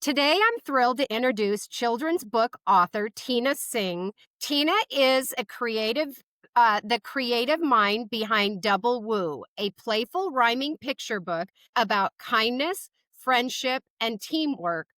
Today, I'm thrilled to introduce children's book author Tina Singh. Tina is the creative mind behind Double Woo, a playful rhyming picture book about kindness, friendship, and teamwork,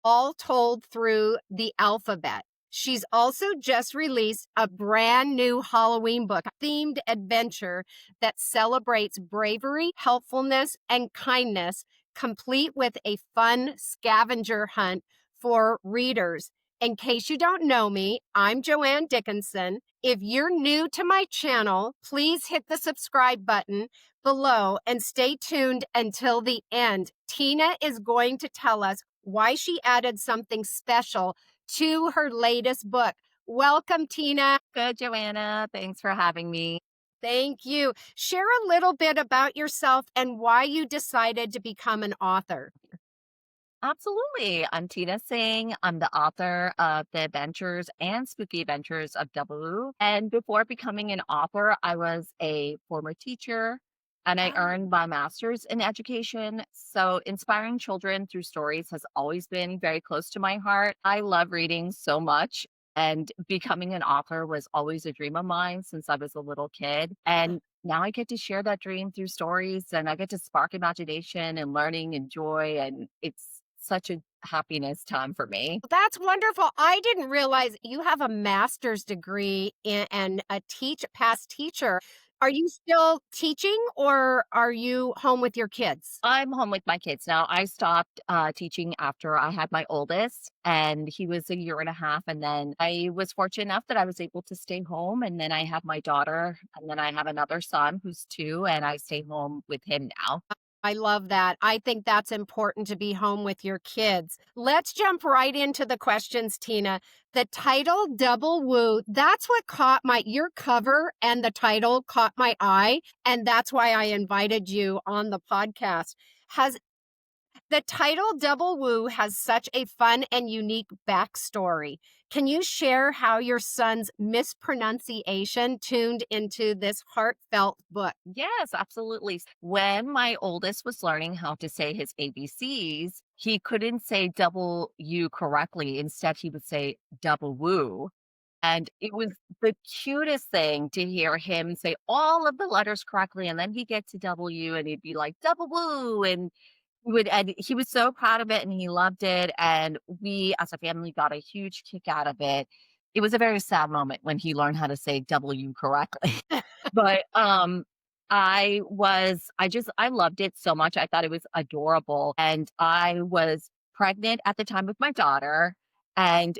all told through the alphabet. She's also just released a brand new Halloween book themed adventure that celebrates bravery, helpfulness, and kindness, complete with a fun scavenger hunt for readers. In case you don't know me, I'm JoAnn Dickinson. If you're new to my channel, please hit the subscribe button below and stay tuned until the end. Tina is going to tell us why she added something special to her latest book. Welcome, Tina. Good, Joanna. Thanks for having me. Thank you. Share a little bit about yourself and why you decided to become an author. Absolutely. I'm Tina Singh. I'm the author of The Adventures and Spooky Adventures of Double. And before becoming an author, I was a former teacher and I Oh, earned my master's in education. So inspiring children through stories has always been very close to my heart. I love reading so much. And becoming an author was always a dream of mine since I was a little kid. And now I get to share that dream through stories and I get to spark imagination and learning and joy. And it's such a happiness time for me. that's wonderful. I didn't realize you have a master's degree and a past teacher. Are you still teaching or are you home with your kids? I'm home with my kids now. I stopped teaching after I had my oldest, and he was a year and a half. And then I was fortunate enough that I was able to stay home. And then I have my daughter, and then I have another son who's 2, and I stay home with him now. I love that. I think that's important to be home with your kids. Let's jump right into the questions, Tina. The title Double Woo, that's what caught your cover and the title caught my eye. And that's why I invited you on the podcast. Has the title Double Woo has such a fun and unique backstory. Can you share how your son's mispronunciation tuned into this heartfelt book? Yes, absolutely. When my oldest was learning how to say his ABCs, he couldn't say double U correctly. Instead, he would say double woo. And it was the cutest thing to hear him say all of the letters correctly. And then he'd get to W and he'd be like, double woo. And he was so proud of it and he loved it. And we as a family got a huge kick out of it. It was a very sad moment when he learned how to say W correctly. But I loved it so much. I thought it was adorable. And I was pregnant at the time with my daughter. And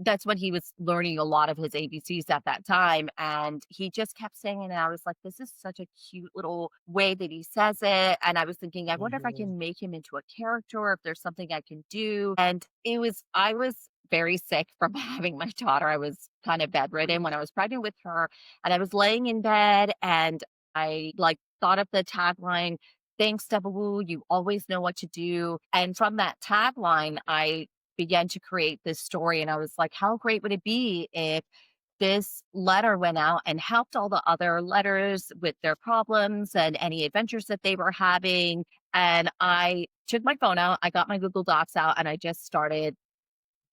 that's when he was learning a lot of his ABCs at that time. And he just kept saying it. And I was like, this is such a cute little way that he says it. And I was thinking, I wonder if I Mhm. can make him into a character or if there's something I can do. And I was very sick from having my daughter. I was kind of bedridden when I was pregnant with her. And I was laying in bed and I like thought of the tagline, thanks, Debawu, you always know what to do. And from that tagline, I began to create this story. And I was like, how great would it be if this letter went out and helped all the other letters with their problems and any adventures that they were having? And I took my phone out, I got my Google Docs out, and I just started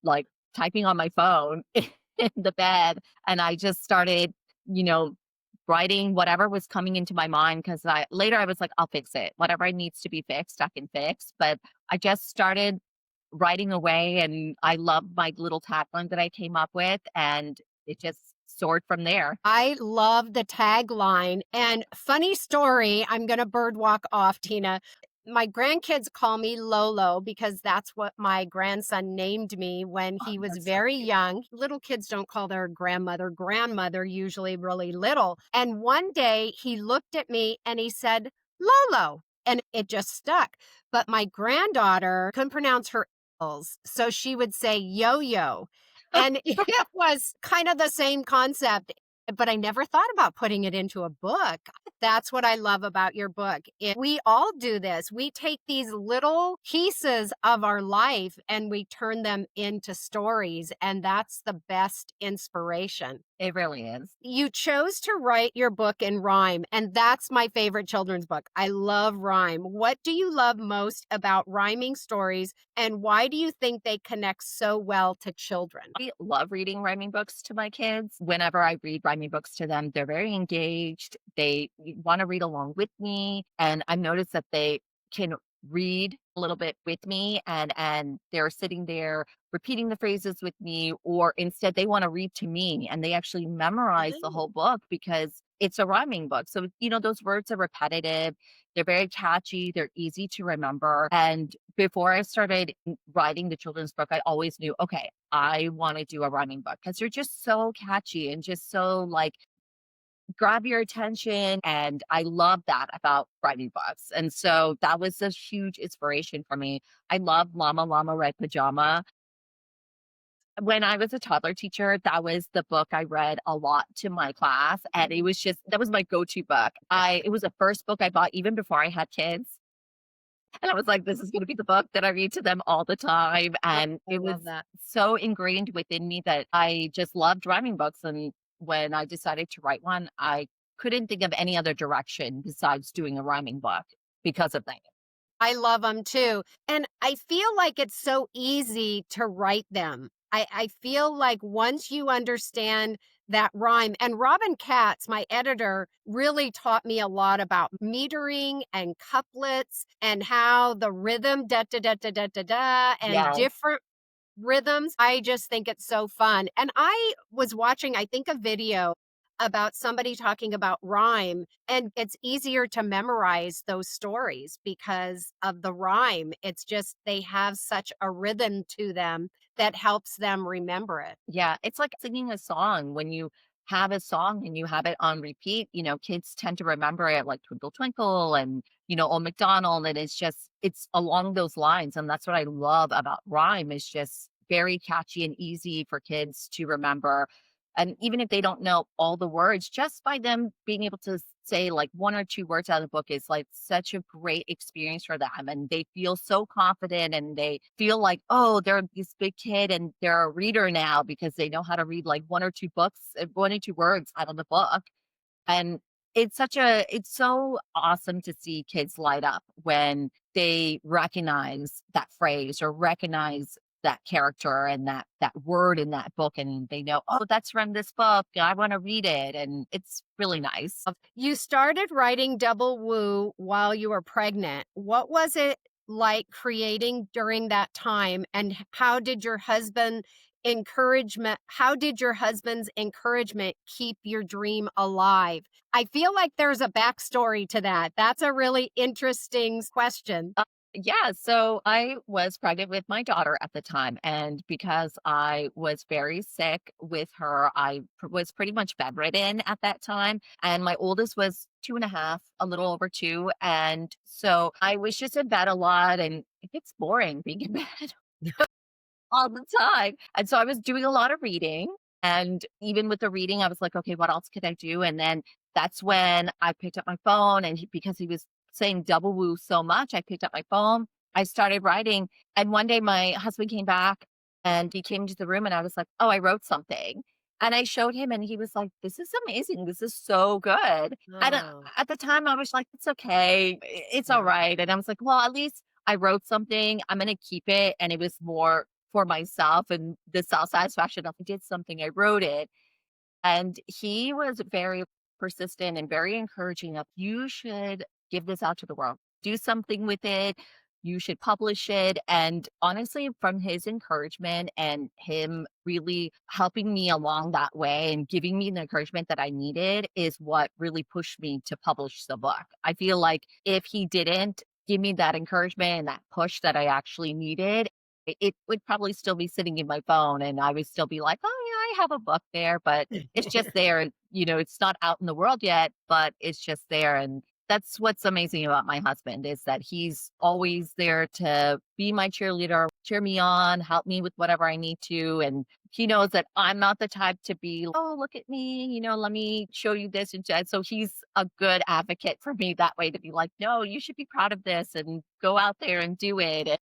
like typing on my phone in the bed. And I just started, you know, writing whatever was coming into my mind because I was like, I'll fix it. Whatever needs to be fixed, I can fix. But I just started writing away and I love my little tagline that I came up with and it just soared from there. I love the tagline. And funny story, I'm going to bird walk off, Tina. My grandkids call me Lolo because that's what my grandson named me when Oh, he was that's so very cute. young. Little kids don't call their grandmother, usually really little. And one day he looked at me and he said, Lolo. And it just stuck. But my granddaughter couldn't pronounce her L's. So she would say yo yo. And it was kind of the same concept, but I never thought about putting it into a book. That's what I love about your book. We all do this. We take these little pieces of our life and we turn them into stories, and that's the best inspiration. It really is. You chose to write your book in rhyme, and that's my favorite children's book. I love rhyme. What do you love most about rhyming stories, and why do you think they connect so well to children? I love reading rhyming books to my kids. Whenever I read rhyming books to them, they're very engaged. They want to read along with me. And I've noticed that they can read a little bit with me and they're sitting there repeating the phrases with me, or instead they want to read to me and they actually memorize the whole book because it's a rhyming book. So, those words are repetitive. They're very catchy, they're easy to remember, and before I started writing the children's book, I always knew, okay, I wanna do a rhyming book because 'cause they're just so catchy and just so, like, grab your attention, and I love that about writing books, and so that was a huge inspiration for me. I love Llama Llama Red Pajama. When I was a toddler teacher, that was the book I read a lot to my class, and it was just that was my go-to book. I It was the first book I bought even before I had kids, and I was like, "This is gonna be the book that I read to them all the time," Oh, and I it was love that. so ingrained within me that I just loved rhyming books, and when I decided to write one, I couldn't think of any other direction besides doing a rhyming book because of that. I love them too, and I feel like it's so easy to write them. I feel like once you understand that rhyme, and Robin Katz, my editor, really taught me a lot about metering and couplets and how the rhythm da da da da da da da and Yes. different rhythms. I just think it's so fun. And I was watching, I think, a video about somebody talking about rhyme, and it's easier to memorize those stories because of the rhyme. It's just they have such a rhythm to them that helps them remember it. Yeah, it's like singing a song. When you have a song and you have it on repeat, kids tend to remember it like Twinkle Twinkle and, Old MacDonald. And it's along those lines. And that's what I love about rhyme is just very catchy and easy for kids to remember. And even if they don't know all the words, just by them being able to say like one or two words out of the book is like such a great experience for them. And they feel so confident and they feel like, oh, they're this big kid and they're a reader now because they know how to read like one or two books, one or two words out of the book. And it's so awesome to see kids light up when they recognize that phrase or recognize that character and that word in that book, and they know, "Oh, that's from this book. I wanna read it," and it's really nice. You started writing Double Woo while you were pregnant. What was it like creating during that time, and how did your husband's encouragement keep your dream alive? I feel like there's a backstory to that. That's a really interesting question. Yeah, so I was pregnant with my daughter at the time, and because I was very sick with her, was pretty much bedridden at that time, and my oldest was 2.5, a little over 2, and so I was just in bed a lot, and it gets boring being in bed all the time. And so I was doing a lot of reading. And even with the reading, I was like, okay, what else could I do? And then that's when I picked up my phone. And because he was saying double woo so much, I picked up my phone. I started writing. And one day my husband came back and he came into the room and I was like, oh, I wrote something. And I showed him and he was like, this is amazing. This is so good. And Oh, at the time I was like, it's okay. It's all yeah. right. And I was like, well, at least I wrote something. I'm going to keep it. And it was more for myself and the self satisfaction of I did something, I wrote it. And he was very persistent and very encouraging of you should give this out to the world. Do something with it. You should publish it. And honestly, from his encouragement and him really helping me along that way and giving me the encouragement that I needed is what really pushed me to publish the book. I feel like if he didn't give me that encouragement and that push that I actually needed, it would probably still be sitting in my phone and I would still be like, oh, yeah, I have a book there, but it's just there. And, it's not out in the world yet, but it's just there. And that's what's amazing about my husband is that he's always there to be my cheerleader, cheer me on, help me with whatever I need to. And he knows that I'm not the type to be, oh, look at me, let me show you this. And so he's a good advocate for me that way to be like, no, you should be proud of this and go out there and do it.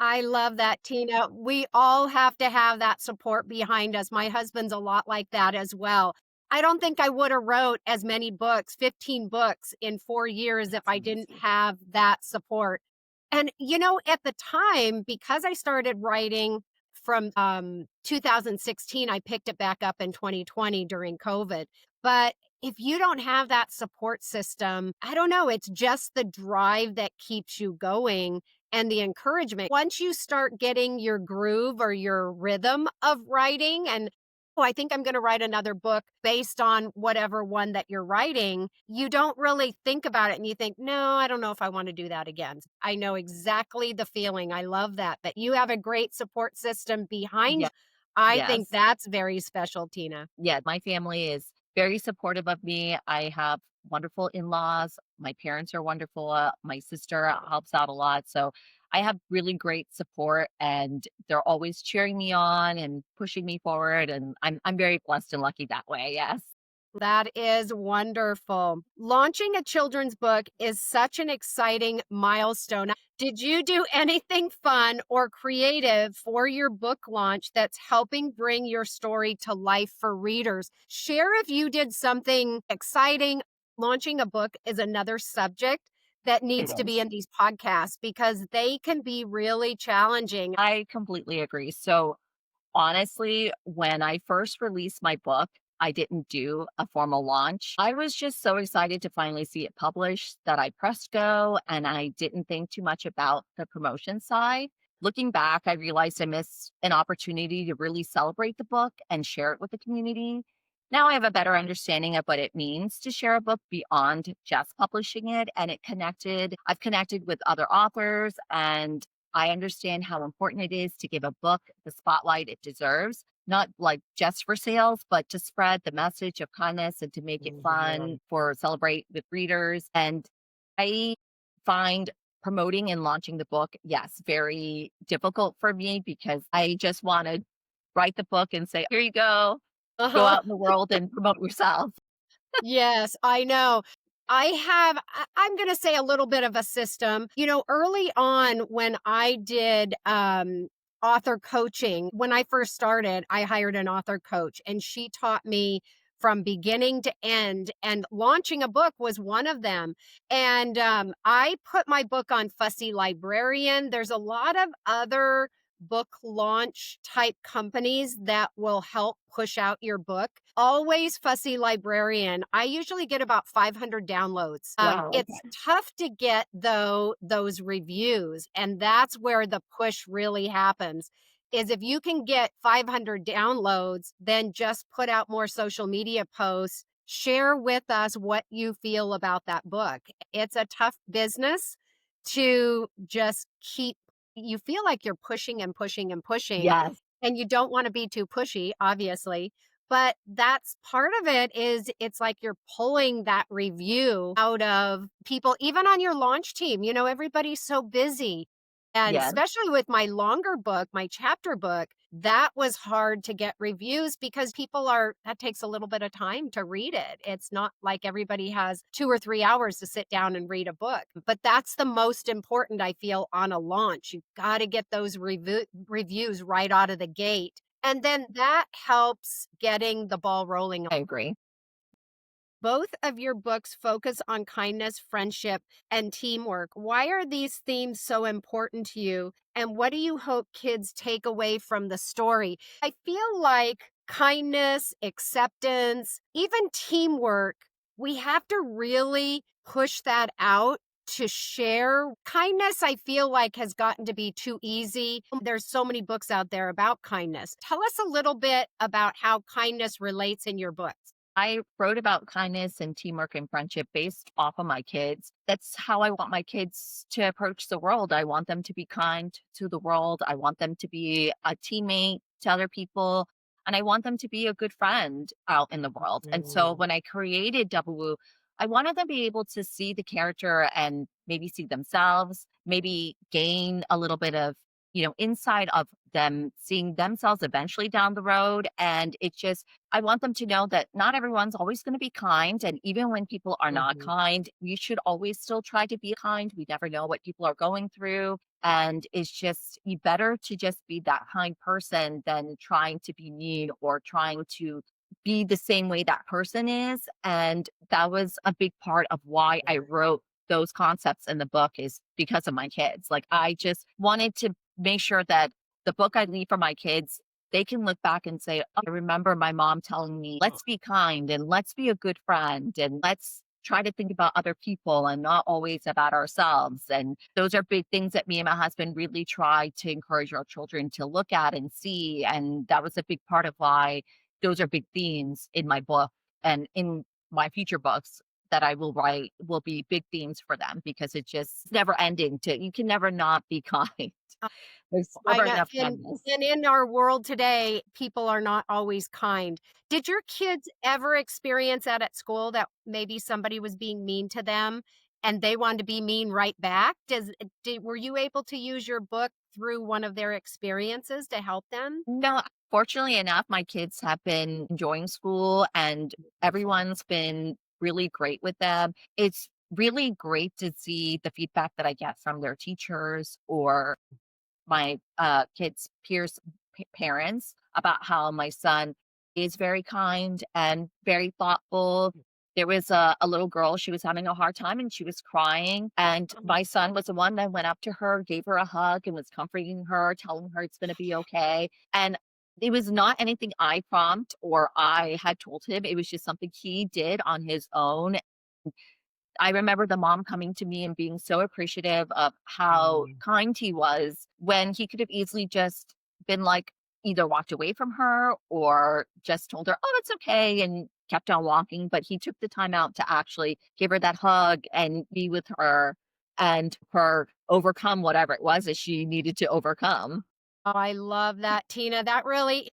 I love that, Tina. We all have to have that support behind us. My husband's a lot like that as well. I don't think I would have wrote as many books, 15 books in 4 years if That's I didn't amazing. have that support. And at the time, because I started writing from 2016, I picked it back up in 2020 during COVID. But if you don't have that support system, I don't know, it's just the drive that keeps you going and the encouragement. Once you start getting your groove or your rhythm of writing, and oh, I think I'm going to write another book based on whatever one that you're writing, you don't really think about it and you think, no, I don't know if I want to do that again. I know exactly the feeling. I love that. That you have a great support system behind. Yeah. I think Yes. that's very special, Tina. Yeah, my family is very supportive of me. I have wonderful in-laws. My parents are wonderful. My sister helps out a lot. So I have really great support and they're always cheering me on and pushing me forward. And I'm very blessed and lucky that way. Yes. That is wonderful. Launching a children's book is such an exciting milestone. Did you do anything fun or creative for your book launch that's helping bring your story to life for readers? Share if you did something exciting. Launching a book is another subject that It needs to be is. in these podcasts because they can be really challenging. I completely agree. So honestly, when I first released my book, I didn't do a formal launch. I was just so excited to finally see it published that I pressed go and I didn't think too much about the promotion side. Looking back, I realized I missed an opportunity to really celebrate the book and share it with the community. Now I have a better understanding of what it means to share a book beyond just publishing it, and I've connected with other authors, and I understand how important it is to give a book the spotlight it deserves, not like just for sales, but to spread the message of kindness and to make it fun for celebrate with readers. And I find promoting and launching the book, yes, very difficult for me because I just want to write the book and say, here you go Uh-huh. out in the world and promote yourself. Yes, I know. I'm gonna say a little bit of a system. Early on when I did, author coaching, when I first started, I hired an author coach, and she taught me from beginning to end, and launching a book was one of them. And, I put my book on Fussy Librarian. There's a lot of other book launch type companies that will help push out your book. Always Fussy Librarian. I usually get about 500 downloads. Wow. It's tough to get though those reviews, and that's where the push really happens. Is if you can get 500 downloads, then just put out more social media posts. Share with us what you feel about that book. It's a tough business to just keep you feel like you're pushing and pushing and pushing, Yes. and you don't wanna be too pushy, obviously, but that's part of it is it's like you're pulling that review out of people, even on your launch team. Everybody's so busy. And Yes. especially with my longer book, my chapter book, that was hard to get reviews because that takes a little bit of time to read it. It's not like everybody has 2 or 3 hours to sit down and read a book. But that's the most important, I feel, on a launch. You've got to get those reviews right out of the gate. And then that helps getting the ball rolling. I agree. Both of your books focus on kindness, friendship, and teamwork. Why are these themes so important to you? And what do you hope kids take away from the story? I feel like kindness, acceptance, even teamwork, we have to really push that out to share. Kindness, I feel like, has gotten to be too easy. There's so many books out there about kindness. Tell us a little bit about how kindness relates in your books. I wrote about kindness and teamwork and friendship based off of my kids. That's how I want my kids to approach the world. I want them to be kind to the world. I want them to be a teammate to other people. And I want them to be a good friend out in the world. And so when I created Double Woo, I wanted them to be able to see the character and maybe see themselves, maybe gain a little bit of inside of them seeing themselves eventually down the road. And it's just, I want them to know that not everyone's always going to be kind. And even when people are not Mhm. kind, you should always still try to be kind. We never know what people are going through. And it's just, you better to just be that kind person than trying to be mean or trying to be the same way that person is. And that was a big part of why I wrote those concepts in the book is because of my kids. Like I just wanted to make sure that the book I leave for my kids, they can look back and say, "Oh, I remember my mom telling me, let's be kind and let's be a good friend and let's try to think about other people and not always about ourselves." And those are big things that me and my husband really try to encourage our children to look at and see. And that was a big part of why those are big themes in my book and in my future books that I will write will be big themes for them because it's just never ending to you can never not be kind. There's I never know, enough and kindness. in our world today, people are not always kind. Did your kids ever experience that at school that maybe somebody was being mean to them and they wanted to be mean right back? Were you able to use your book through one of their experiences to help them? No, fortunately enough, my kids have been enjoying school and Wonderful. everyone's been really great with them. It's really great to see the feedback that I get from their teachers or my kids' peers' parents about how my son is very kind and very thoughtful. There was a little girl, she was having a hard time and she was crying. And Oh, my son was the one that went up to her, gave her a hug, and was comforting her, telling her it's going to be okay. And it was not anything I prompt or I had told him. It was just something he did on his own. I remember the mom coming to me and being so appreciative of how mm. kind he was when he could have easily just been like, either walked away from her or just told her, "Oh, it's okay," and kept on walking. But he took the time out to actually give her that hug and be with her and her overcome whatever it was that she needed to overcome. Oh, I love that, Tina. That really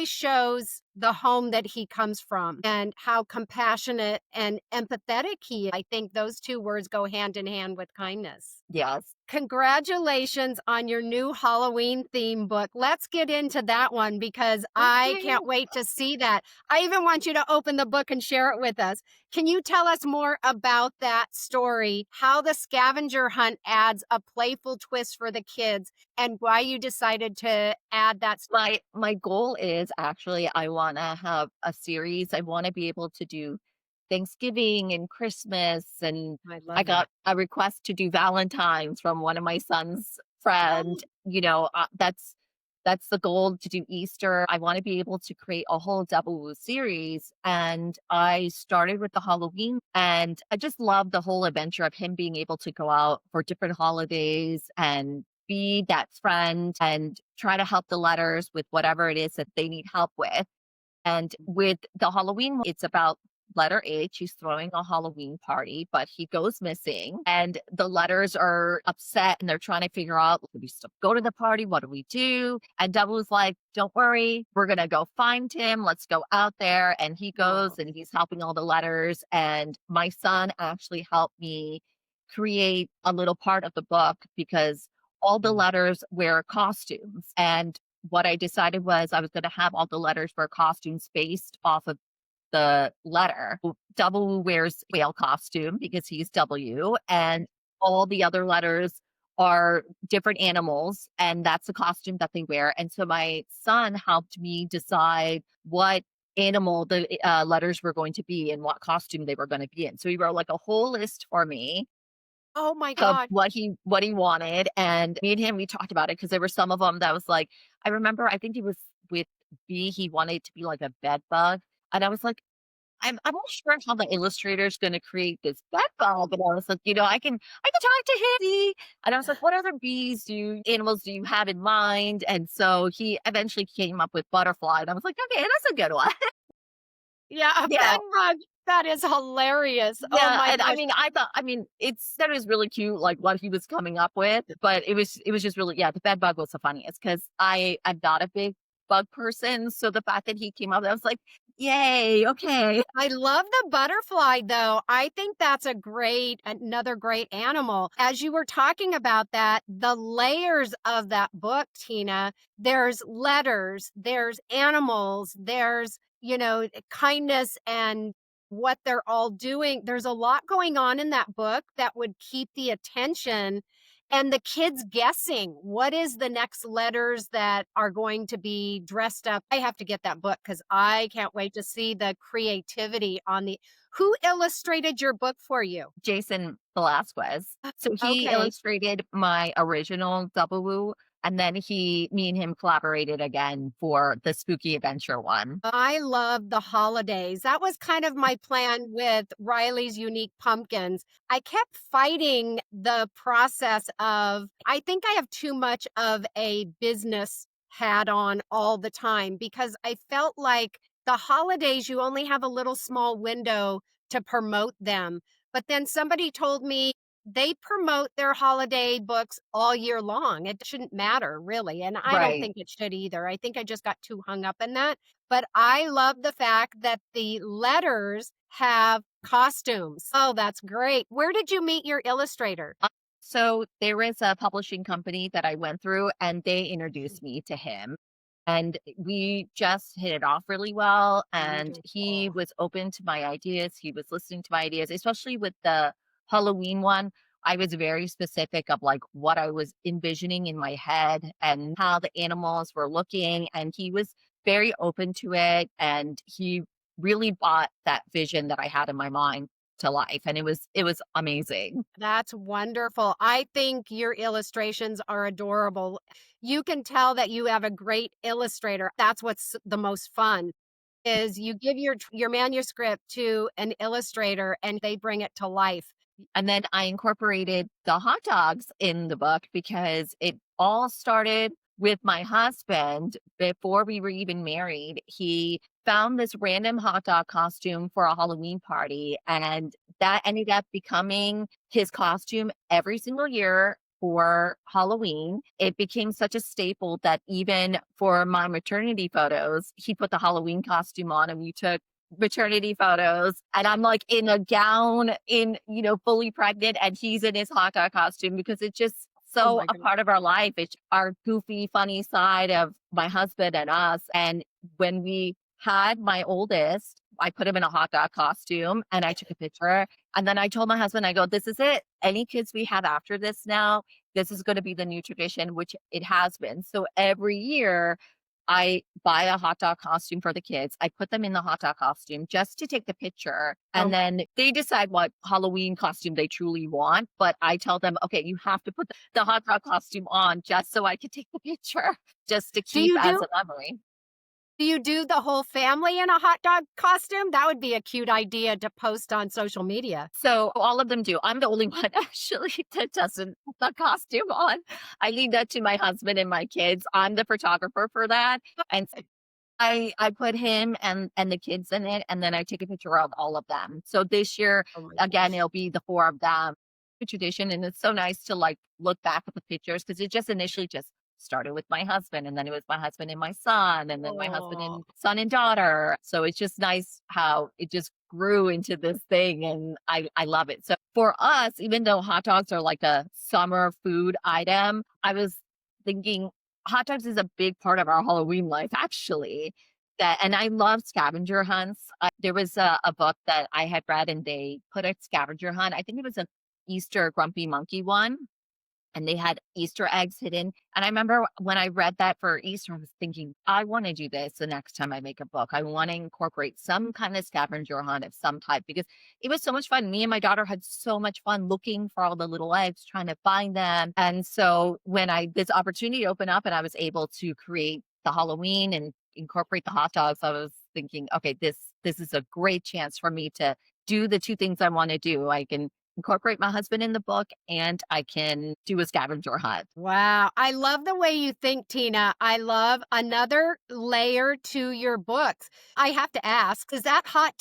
shows the home that he comes from and how compassionate and empathetic he is. I think those 2 words go hand in hand with kindness. Yes. Congratulations on your new Halloween theme book. Let's get into that one because Thank I can't you. wait to see that. I even want you to open the book and share it with us. Can you tell us more about that story, how the scavenger hunt adds a playful twist for the kids, and why you decided to add that? My goal is actually I wanna have a series. I wanna be able to do Thanksgiving and Christmas, and I I love that. got a request to do Valentine's from one of my son's friend. That's the goal to do Easter. I wanna be able to create a whole Double series, and I started with the Halloween, and I just love the whole adventure of him being able to go out for different holidays and be that friend and try to help the letters with whatever it is that they need help with. And with the Halloween, it's about letter H. He's throwing a Halloween party, but he goes missing. And the letters are upset and they're trying to figure out, do we still go to the party? What do we do? And Double's like, don't worry, we're going to go find him. Let's go out there. And he Oh, goes and he's helping all the letters. And my son actually helped me create a little part of the book because all the mm. letters wear costumes. And what I decided was I was going to have all the letters wear costumes based off of the letter. W wears whale costume because he's W, and all the other letters are different animals, and that's the costume that they wear. And so my son helped me decide what animal the letters were going to be and what costume they were going to be in. So he wrote like a whole list for me Oh my of god. what he wanted, and me and him, we talked about it because there were some of them that was like I remember I think he was with B, he wanted it to be like a bed bug, and I was like, I'm not sure how the illustrator's gonna create this bed bug, and I was like, I can talk to him, see, and I was like, "What other animals do you have in mind?" And so he eventually came up with butterfly, and I was like, "Okay, that's a good one." Yeah, a Yeah. bed bug. That is hilarious. Oh Yeah, my and gosh. I mean, that is really cute, like, what he was coming up with, but it was just really yeah, the bed bug was the funniest because I am not a big bug person, so the fact that he came up, I was like, Yay, okay. I love the butterfly though. I think that's another great animal. As you were talking about that, the layers of that book, Tina, there's letters, there's animals, there's, kindness and what they're all doing. There's a lot going on in that book that would keep the attention and the kids guessing what is the next letters that are going to be dressed up. I have to get that book because I can't wait to see the creativity on the who illustrated your book for you? Jason Velasquez. So he Okay. illustrated my original Double Woo, and then me and him collaborated again for the spooky adventure one. I love the holidays. That was kind of my plan with Riley's Unique Pumpkins. I kept fighting the process of, I think I have too much of a business hat on all the time because I felt like the holidays, you only have a little small window to promote them. But then somebody told me they promote their holiday books all year long. It shouldn't matter, really. And I don't Right. think it should either. I think I just got too hung up in that. But I love the fact that the letters have costumes. Oh, that's great. Where did you meet your illustrator? So there is a publishing company that I went through, and they introduced me to him. And we just hit it off really well. And he Wonderful. was open to my ideas. He was listening to my ideas, especially with the Halloween one. I was very specific of like what I was envisioning in my head and how the animals were looking. And he was very open to it. And he really brought that vision that I had in my mind to life. And it was amazing. That's wonderful. I think your illustrations are adorable. You can tell that you have a great illustrator. That's what's the most fun is you give your manuscript to an illustrator and they bring it to life. And then I incorporated the hot dogs in the book because it all started with my husband before we were even married. He found this random hot dog costume for a Halloween party, and that ended up becoming his costume every single year for Halloween. It became such a staple that even for my maternity photos, he put the Halloween costume on and we took maternity photos, and I'm like in a gown fully pregnant, and he's in his hot dog costume because it's just Oh so my a god. part of our life. It's our goofy, funny side of my husband and us. And when we had my oldest, I put him in a hot dog costume and I took a picture. And then I told my husband, I go, this is it. Any kids we have after this now, this is going to be the new tradition, which it has been. So every year I buy a hot dog costume for the kids. I put them in the hot dog costume just to take the picture. And Oh, then they decide what Halloween costume they truly want. But I tell them, okay, you have to put the hot dog costume on just so I can take the picture, just to do keep you as do a memory. do you do the whole family in a hot dog costume? That would be a cute idea to post on social media. So all of them do. I'm the only one actually that doesn't put the costume on. I leave that to my husband and my kids. I'm the photographer for that. And I put him and the kids in it, and then I take a picture of all of them. So this year, Oh my again, gosh. it'll be the 4 of them. A tradition, and it's so nice to, like, look back at the pictures because it just initially just started with my husband, and then it was my husband and my son, and then my husband Oh. and son and daughter. So it's just nice how it just grew into this thing, and I love it. So for us, even though hot dogs are like a summer food item, I was thinking hot dogs is a big part of our Halloween life, actually. That and I love scavenger hunts. There was a book that I had read, and they put a scavenger hunt. I think it was an Easter Grumpy Monkey one, and they had Easter eggs hidden. And I remember when I read that for Easter, I was thinking, I want to do this the next time I make a book. I want to incorporate some kind of scavenger hunt of some type because it was so much fun. Me and my daughter had so much fun looking for all the little eggs, trying to find them. And so when this opportunity opened up and I was able to create the Halloween and incorporate the hot dogs, I was thinking, okay, this is a great chance for me to do the two things I want to do. I can incorporate my husband in the book, and I can do a scavenger hunt. Wow. I love the way you think, Tina. I love another layer to your books. I have to ask, is that hot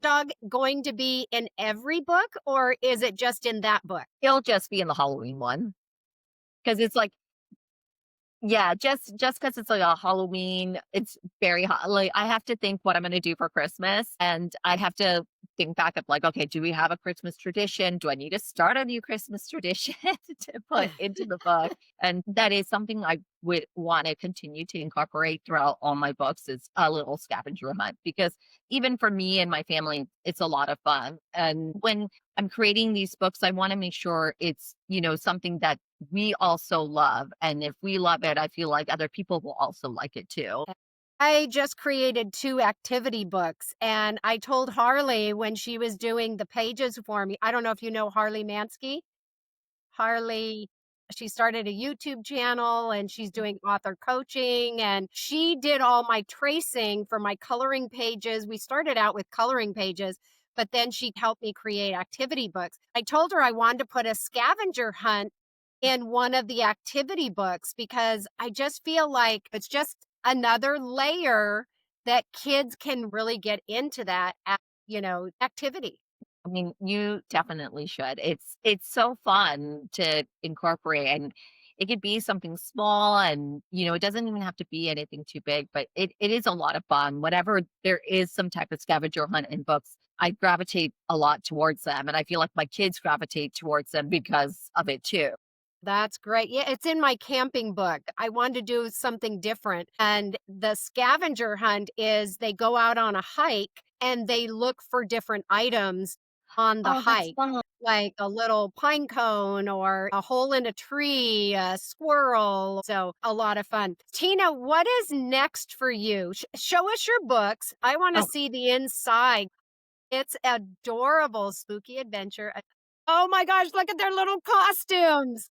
dog going to be in every book or is it just in that book? It'll just be in the Halloween one because it's like Yeah, just because it's like a Halloween, it's very hot. Like, I have to think what I'm gonna do for Christmas, and I have to think back of like, okay, do we have a Christmas tradition? Do I need to start a new Christmas tradition to put into the book? And that is something I would want to continue to incorporate throughout all my books is a little scavenger hunt because even for me and my family, it's a lot of fun. And when I'm creating these books, I want to make sure it's, something that we also love. And if we love it, I feel like other people will also like it too. I just created 2 activity books, and I told Harley when she was doing the pages for me. I don't know if you know Harley Mansky? Harley, she started a YouTube channel and she's doing author coaching, and she did all my tracing for my coloring pages. We started out with coloring pages, but then she helped me create activity books. I told her I wanted to put a scavenger hunt in one of the activity books because I just feel like it's just another layer that kids can really get into that, activity. I mean, you definitely should. It's so fun to incorporate and it could be something small and it doesn't even have to be anything too big, but it is a lot of fun. Whenever there is some type of scavenger hunt in books, I gravitate a lot towards them. And I feel like my kids gravitate towards them because of it too. That's great. Yeah, it's in my camping book. I wanted to do something different. And the scavenger hunt is they go out on a hike and they look for different items on the Oh, that's hike, fun. like a little pine cone or a hole in a tree, a squirrel. So, a lot of fun. Tina, what is next for you? Show us your books. I want to Oh, see the inside. It's adorable, spooky adventure. Oh my gosh, look at their little costumes.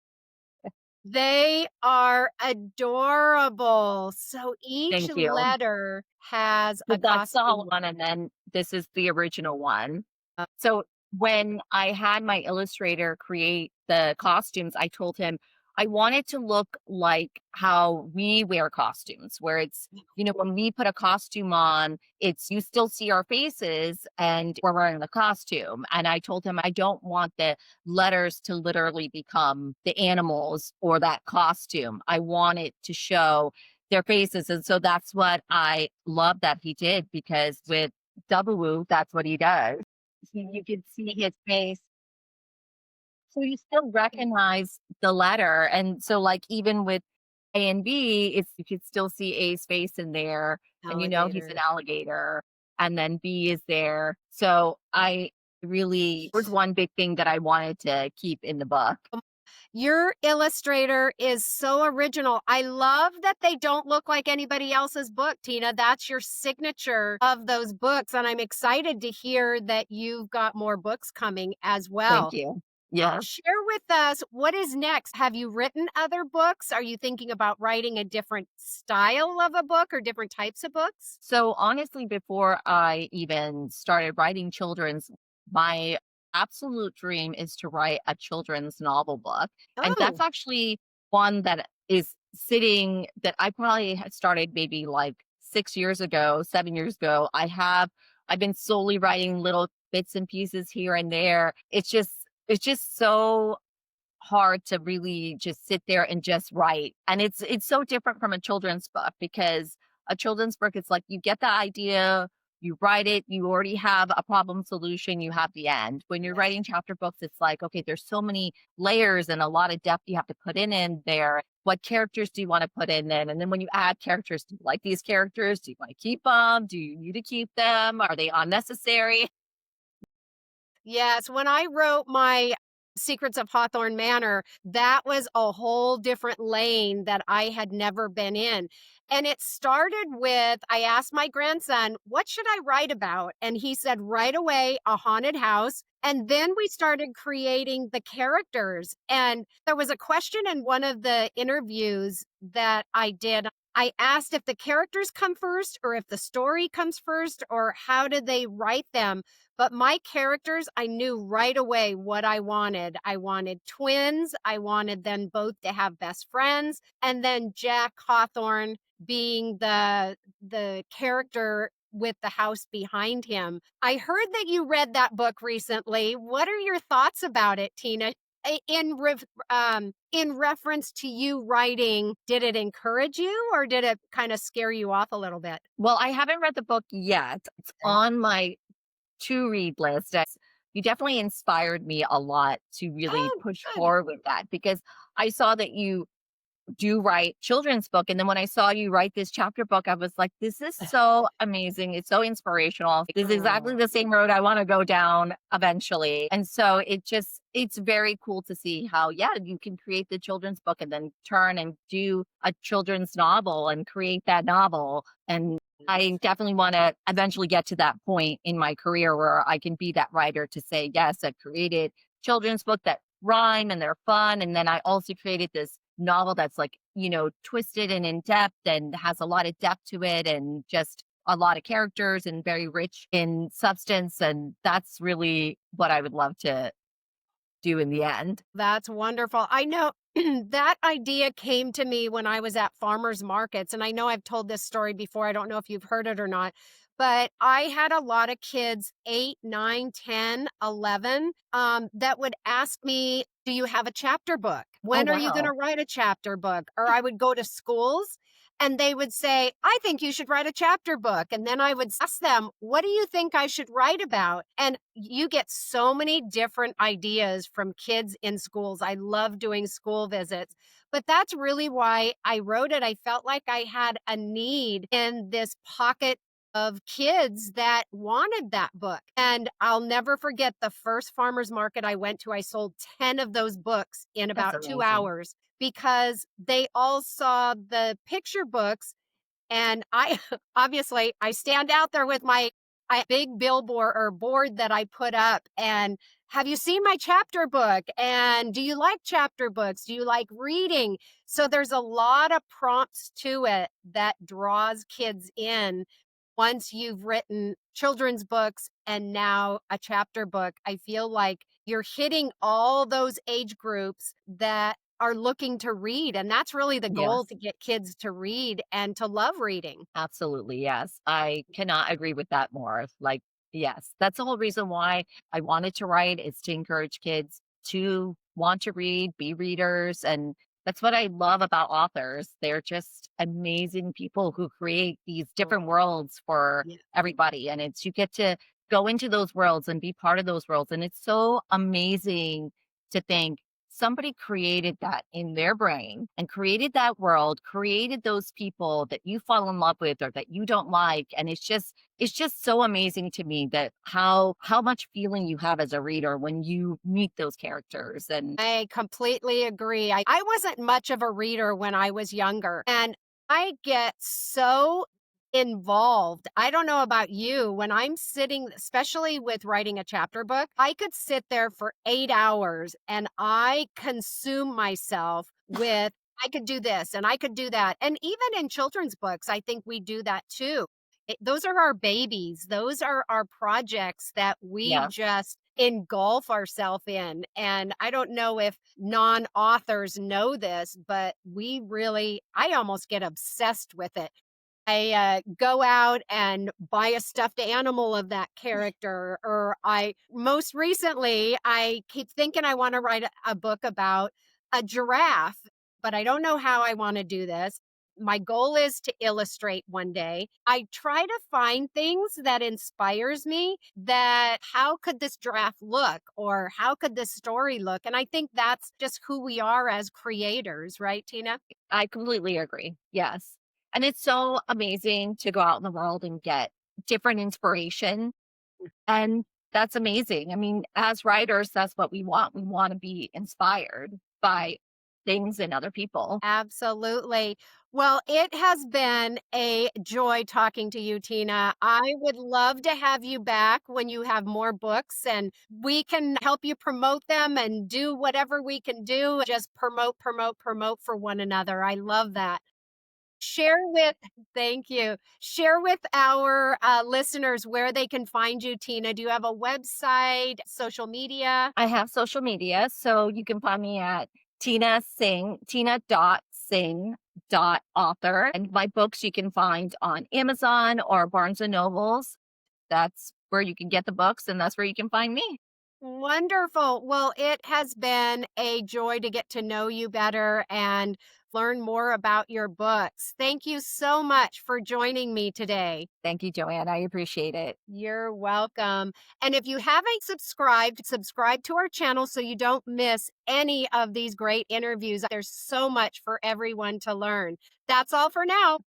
They are adorable. So each thank you. letter has So a that's the whole costume. one. And then this is the original one. Uh, So when I had my illustrator create the costumes, I told him I want it to look like how we wear costumes, where it's, when we put a costume on, it's you still see our faces and we're wearing the costume. And I told him I don't want the letters to literally become the animals or that costume. I want it to show their faces. And so that's what I love that he did because with W, that's what he does. You can see his face. So you still recognize the letter. And so like even with A and B, it's you could still see A's face in there and he's an Alligator. alligator and then B is there. So I really was one big thing that I wanted to keep in the book. Your illustrator is so original. I love that they don't look like anybody else's book, Tina. That's your signature of those books. And I'm excited to hear that you've got more books coming as Thank well. you. Yes. Share with us what is next. Have you written other books? Are you thinking about writing a different style of a book or different types of books? So honestly, before I even started writing children's, my absolute dream is to write a children's novel book. And that's Oh, actually one that is sitting that I probably had started maybe like 6 years ago, 7 years ago. I've been slowly writing little bits and pieces here and there. It's just so hard to really just sit there and just write. And it's so different from a children's book because a children's book, it's like you get the idea, you write it, you already have a problem solution, you have the end. When you're yes. writing chapter books, it's like, okay, there's so many layers and a lot of depth you have to put in there. What characters do you want to put in then? And then when you add characters, do you like these characters? Do you want to keep them? Do you need to keep them? Are they unnecessary? Yes, when I wrote my Secrets of Hawthorne Manor, that was a whole different lane that I had never been in. And it started with I asked my grandson, "What should I write about?" And he said right away, a haunted house. And then we started creating the characters. And there was a question in one of the interviews that I did. I asked if the characters come first or if the story comes first or how did they write them? But my characters, I knew right away what I wanted. I wanted twins. I wanted them both to have best friends. And then Jack Hawthorne being the character with the house behind him. I heard that you read that book recently. What are your thoughts about it, Tina? In reference to you writing, did it encourage you or did it kinda scare you off a little bit? Well, I haven't read the book yet. It's Okay. on my to read list. You definitely inspired me a lot to really Oh, push good. forward with that because I saw that you do write children's book. And then when I saw you write this chapter book, I was like, this is so amazing. It's so inspirational. This is exactly Aw. the same road I want to go down eventually. And so it's very cool to see how, yeah, you can create the children's book and then turn and do a children's novel and create that novel. And I definitely want to eventually get to that point in my career where I can be that writer to say, yes, I've created children's book that rhyme and they're fun. And then I also created this novel that's like, twisted and in depth and has a lot of depth to it and just a lot of characters and very rich in substance. And that's really what I would love to do in the end. That's wonderful. I know that idea came to me when I was at farmers markets. And I know I've told this story before. I don't know if you've heard it or not, but I had a lot of kids, 8, 9, 10, 11, that would ask me, do you have a chapter book? Oh, When are you going wow. to write a chapter book? Or I would go to schools and they would say, I think you should write a chapter book. And then I would ask them, what do you think I should write about? And you get so many different ideas from kids in schools. I love doing school visits, but that's really why I wrote it. I felt like I had a need in this pocket of kids that wanted that book. And I'll never forget the first farmer's market I went to. I sold 10 of those books in That's about two amazing. hours because they all saw the picture books and I obviously I stand out there with my big billboard or board that I put up and have you seen my chapter book? And do you like chapter books? Do you like reading? So there's a lot of prompts to it that draws kids in once you've written children's books and now a chapter book. I feel like you're hitting all those age groups that are looking to read, and that's really the goal Yes. to get kids to read and to love reading. Absolutely, yes. I cannot agree with that more. Like, yes, that's the whole reason why I wanted to write is to encourage kids to want to read, be readers, and that's what I love about authors. They're just amazing people who create these Oh, different worlds for yeah. everybody, and it's you get to go into those worlds and be part of those worlds, and it's so amazing to think somebody created that in their brain and created that world, created those people that you fall in love with or that you don't like. And it's just so amazing to me that how much feeling you have as a reader when you meet those characters. And I completely agree. I wasn't much of a reader when I was younger, and I get so involved. I don't know about you. When I'm sitting, especially with writing a chapter book, I could sit there for 8 hours and I consume myself with, I could do this and I could do that. And even in children's books, I think we do that too. Those are our babies. Those are our projects that we yes, just engulf ourselves in. And I don't know if non authors know this, but I almost get obsessed with it. I go out and buy a stuffed animal of that character, or most recently, I keep thinking I want to write a book about a giraffe, but I don't know how I want to do this. My goal is to illustrate one day. I try to find things that inspires me that how could this giraffe look or how could this story look? And I think that's just who we are as creators, right, Tina? I completely agree. Yes. And it's so amazing to go out in the world and get different inspiration. And that's amazing. I mean, as writers, that's what we want. We want to be inspired by things and other people. Absolutely. Well, it has been a joy talking to you, Tina. I would love to have you back when you have more books and we can help you promote them and do whatever we can do. Just promote, promote, promote for one another. I love that. Share with, thank you. Share with our listeners where they can find you, Tina. Do you have a website, social media? I have social media, so you can find me at Tina Singh, Tina.Singh.author. And my books you can find on Amazon or Barnes and Nobles. That's where you can get the books, and that's where you can find me. Wonderful. Well, it has been a joy to get to know you better and learn more about your books. Thank you so much for joining me today. Thank you, JoAnn. I appreciate it. You're welcome. And if you haven't subscribed, subscribe to our channel so you don't miss any of these great interviews. There's so much for everyone to learn. That's all for now.